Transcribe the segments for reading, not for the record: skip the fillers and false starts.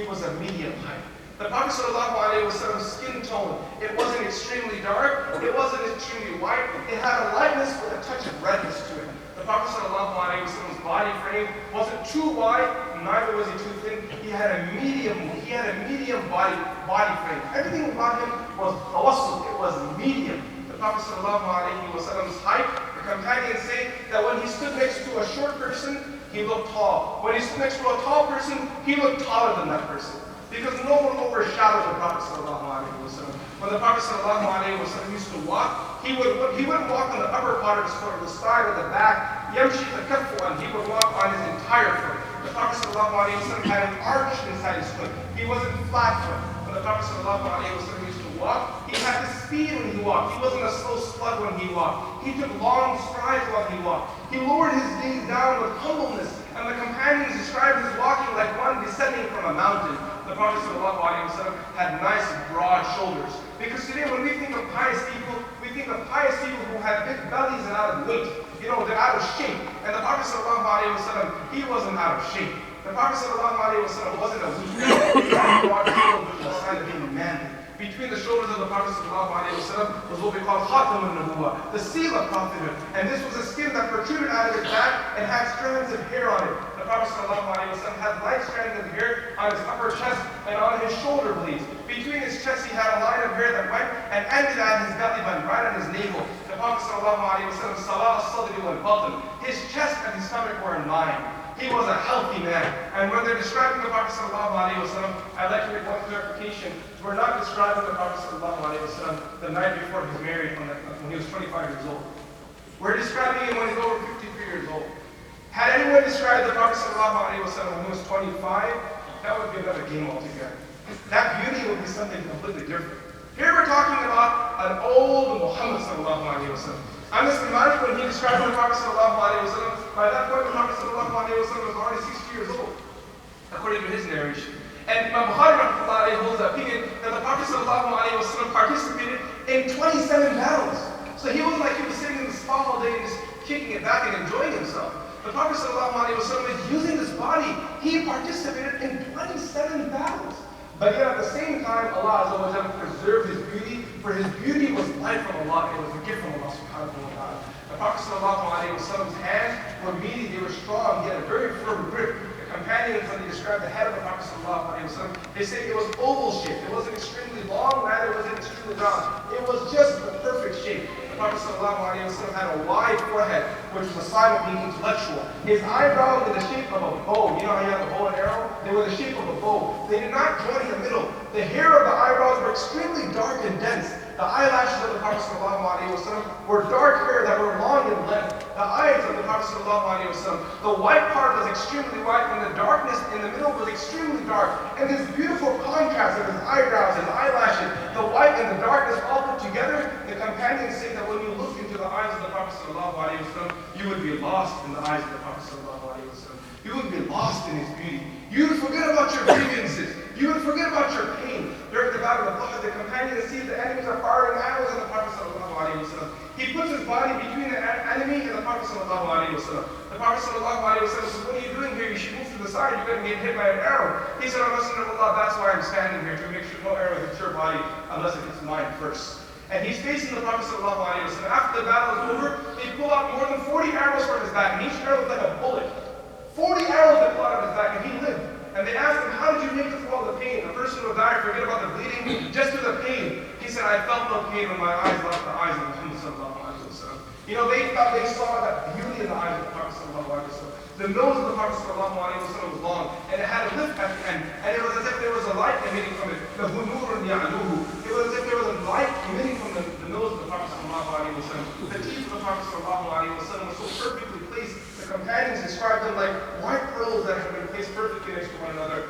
was a medium height. The Prophet ﷺ's skin tone, it wasn't extremely dark, it wasn't extremely white, it had a lightness with a touch of redness to it. The Prophet ﷺ's body frame wasn't too wide, neither was he too thin. He had a medium body frame. Everything about him was tawassul, it was medium. The Prophet ﷺ's height, the companions say that when he stood next to a short person, he looked tall. When he stood next to a tall person, he looked taller than that person. Because no one overshadowed the Prophet ﷺ. When the Prophet ﷺ used to walk, he wouldn't walk on the upper part of his foot or the side or the back. Yamshi takaffuan, he would walk on his entire foot. The Prophet ﷺ had an arch inside his foot. He wasn't flat foot. When the Prophet ﷺ used to walk, he had the speed when he walked. He wasn't a slow slug when he walked. He took long strides while he walked. He lowered his gaze down with humbleness, and the companions described his walking like one descending from a mountain. The Prophet ﷺ had nice, broad shoulders. Because today when we think of pious people, we think of pious people who have big bellies and out of weight. You know, they're out of shape. And the Prophet ﷺ, he wasn't out of shape. The Prophet ﷺ wasn't a weak man. He had broad shoulders, which was a sign of being manly. Between the shoulders of the Prophet ﷺ was what we call khatam al-nubuwah, the seal of prophethood. And this was a skin that protruded out of his back and had strands of hair on it. The Prophet ﷺ had light strands of hair on his upper chest and on his shoulder blades. Between his chest he had a line of hair that went and ended at his belly button, right on his navel. The Prophet ﷺ, salah as-sadri wal-batn, his chest and his stomach were in line. He was a healthy man. And when they're describing the Prophet ﷺ, I'd like to make one clarification. We're not describing the Prophet ﷺ the night before he was married when he was 25 years old. We're describing him when he's over 53 years old. Had anyone described the Prophet ﷺ when he was 25, that would be another game altogether. That beauty would be something completely different. Here we're talking about an old Muhammad ﷺ. Anas bin Malik, when he described the Prophet ﷺ, by that point the Prophet ﷺ was already 60 years old, according to his narration. And Imam Bukhari holds the opinion that the Prophet ﷺ participated in 27 battles. So he wasn't like he was sitting in the spa all day and just kicking it back and enjoying himself. The Prophet ﷺ was using his body. He participated in 27 battles. But yet at the same time, Allah Azza wa Jalla preserved his beauty, for his beauty was light from Allah. It was a gift from Allah subhanahu wa ta'ala. The Prophet ﷺ's hands were meaty, they were strong, he had a very firm grip. The companions, when they described the head of the Prophet ﷺ, they say it was oval shaped. It wasn't extremely long, neither was it extremely round. It was just the perfect shape. The Prophet ﷺ had a wide forehead, which was a sign of being intellectual. His eyebrows were the shape of a bow. You know how you have a bow and arrow? They were the shape of a bow. They did not join in the middle. The hair of the eyebrows were extremely dark and dense. The eyelashes of the Prophet ﷺ were dark hair that were long in length. The eyes of the Prophet ﷺ, the white part was extremely white, and the darkness in the middle was extremely dark. And this beautiful contrast of his eyebrows and eyelashes, the white and the darkness all put together, the companions say that when you look into the eyes of the Prophet ﷺ, you would be lost in the eyes of the Prophet ﷺ. You would be lost in his beauty. You would forget about your grievances. You would forget about your pain. During the battle of Uhud, the companions see the enemies are firing arrows at the Prophet ﷺ. He puts his body between the enemy and the Prophet ﷺ. The Prophet ﷺ says, what are you doing here? You should move to the side. You're going to get hit by an arrow. He said, O Messenger of Allah, that's why I'm standing here, to make sure no arrow hits your body unless it hits mine first. And he's facing the Prophet ﷺ. After the battle is over, they pull out more than 40 arrows from his back, and each arrow was like a bullet. 40 arrows they pulled out of his back, and he lived. And they asked him, how did you make it through all the pain? A person will die, forget about the bleeding, just through the pain. He said, I felt no pain when my eyes left the eyes of Muhammad sallallahu alaihi wasallam. You know, they thought they saw that beauty in the eyes of the Prophet sallallahu alaihi wasallam. The nose of the Prophet sallallahu alaihi wasallam was long, and it had a lift at the end, and it was as if there was a light emitting from it. It was as if there was a light emitting from the nose of the Prophet sallallahu alaihi wasallam. The teeth of the Prophet sallallahu alaihi wasallam were so perfectly placed. The companions described them like white pearls that had been placed perfectly next to one another.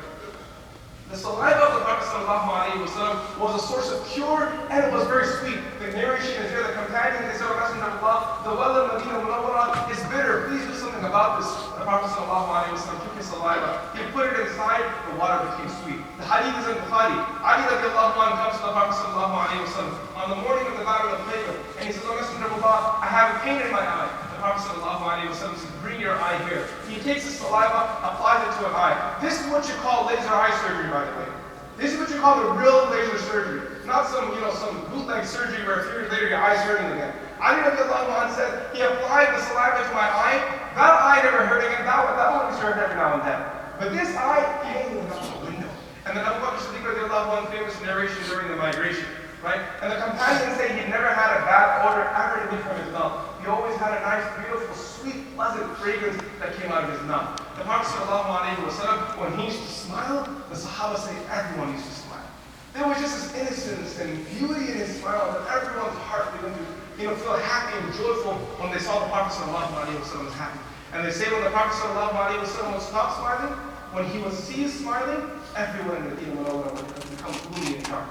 The saliva of the Prophet ﷺ was a source of cure, and it was very sweet. The narration is here. The companions, they said, O Messenger of Allah, the well in Medina Munawwara is bitter. Please do something about this. The Prophet ﷺ took his saliva. He put it inside, the water became sweet. The hadith is in Bukhari. Ali radiallahu anhu comes to the Prophet ﷺ on the morning of the battle of Khaybar, and he says, O Messenger of Allah, I have a pain in my eye. The Prophet ﷺ says, bring your eye here. He takes the saliva, applies it to an eye. This is what you call laser eye surgery, by the way. This is what you call the real laser surgery. Not some, some bootleg surgery where a few years later your eye's hurting again. Ali radiallahu anhu said, he applied the saliva to my eye. That eye never hurt again. That one used to hurt every now and then. But this eye, he only went out the window. And then Abu Bakr Siddiq radiallahu anhu, famous narration during the migration. Right? And the companions say he never had a bad odor ever to leave from his mouth. He always had a nice, beautiful, sweet, pleasant fragrance that came out of his mouth. The Prophet ﷺ, when he used to smile, the Sahaba say everyone used to smile. There was just this innocence and beauty in his smile that everyone's heart began to feel happy and joyful when they saw the Prophet ﷺ was happy. And they say when the Prophet ﷺ would stop smiling, when he would cease smiling, everyone in Medina would become gloomy and dark.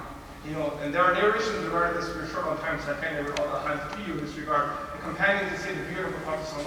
And there are narrations regarding this. We're short on time, so I can't never all the time to you in this regard. The companions say the beard of the Prophet ﷺ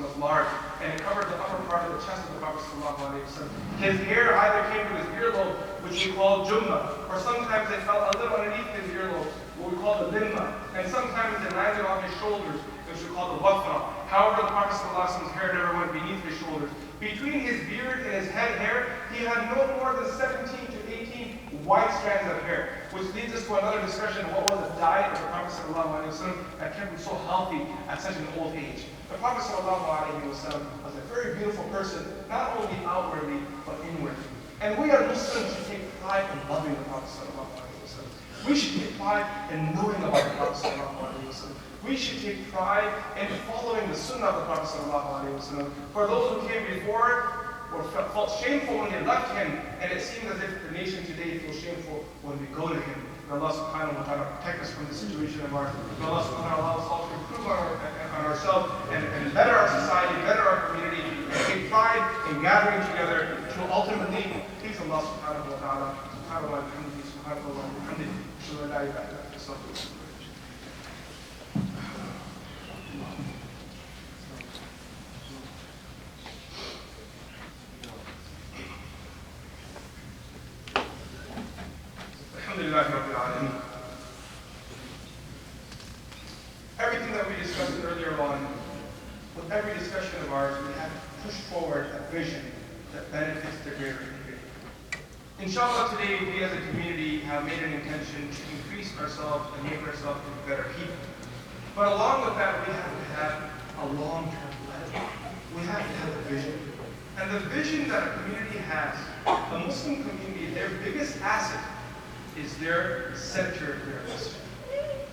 was large, and it covered the upper part of the chest of the Prophet ﷺ. His hair either came to his earlobe, which we call Jummah, or sometimes it fell a little underneath his earlobe, what we call the limma, and sometimes it landed on his shoulders, which we call the wafra. However, the Prophet ﷺ's hair never went beneath his shoulders. Between his beard and his head hair, he had no more than 17 to 18 white strands of hair, which leads us to another discussion of what was the diet of the Prophet ﷺ that kept him so healthy at such an old age. The Prophet ﷺ was a very beautiful person, not only outwardly, but inwardly. And we as Muslims should take pride in loving the Prophet ﷺ. We should take pride in knowing about the Prophet ﷺ. We should take pride in following the sunnah of the Prophet ﷺ. For those who came before or felt shameful when they left him, and it seems as if the nation today feels shameful when we go to him. May Allah subhanahu wa ta'ala protect us from the situation of ours. May Allah subhanahu wa ta'ala allow us all to improve on ourselves and better our society, better our community, and take pride in gathering together to ultimately please Allah subhanahu wa ta'ala. Subhanahu wa ta'ala, subhanahu wa ta'ala, subhanahu wa ta'ala. Everything that we discussed earlier on, with every discussion of ours, we have pushed forward a vision that benefits the greater community. Inshallah, today we as a community have made an intention to increase ourselves and make ourselves into better people. But along with that, we have to have a long-term plan. We have to have a vision. And the vision that a community has, a Muslim community, their biggest asset is their center, their masjid.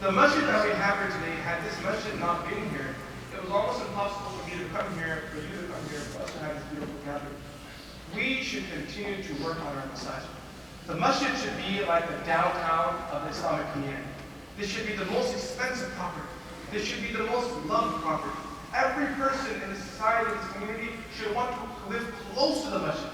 The masjid that we have here today, had this masjid not been here, it was almost impossible for me to come here, for you to come here, for us to have this beautiful gathering. We should continue to work on our masjid. The masjid should be like the downtown of the Islamic community. This should be the most expensive property. This should be the most loved property. Every person in the society, in this community, should want to live close to the masjid,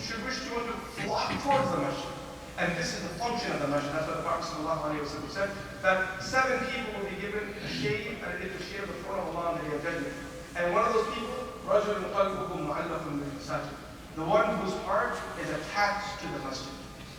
should wish to want to flock towards the masjid. And this is the function of the masjid. That's why the Prophet ﷺ said that 7 people will be given a shade, and it is the shade of the throne of Allah on the day of judgment. And one of those people, رَجُلٌ قَلْبُهُ مُعَلَّقٌ بِالْمَسَاجِدِ, the one whose heart is attached to the masjid.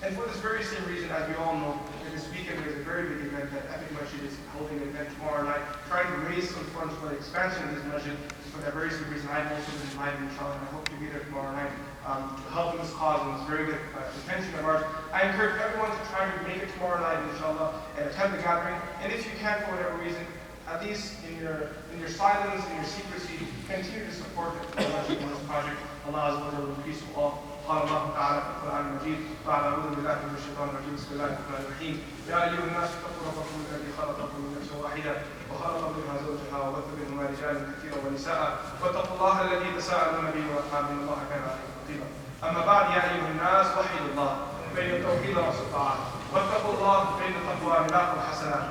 And for this very same reason, as we all know, that this weekend there is a very big event that Epic Masjid is holding an event tomorrow night, trying to raise some funds for the expansion of this masjid. For that very same reason, I've also been invited, inshallah, and I hope to be there tomorrow night to help in this cause, and it's very good intention of ours. I encourage everyone to try to make it tomorrow night, inshallah, and attend the gathering. And if you can, for whatever reason, at least in your silence, in your secrecy, continue to support the masjid in this project. Allah Azza wa Jalla will increase you all. قال الله تعالى في القرآن المجيد بعد أعوذ بالله من الشيطان الرجيم بسم الله الرحمن الرحيم يا أيها الناس اتقوا ربكم الذي خلقكم من نفس واحدة وخلق منها زوجها وبث منهما رجالا كثيرا ونساء واتقوا الله الذي تساءلون به والأرحام إن الله كان عليكم رقيبا أما بعد يا أيها الناس وحدوا الله فإن التوحيد رأس الطاعات واتقوا الله فإن التقوى ملاك الحسنات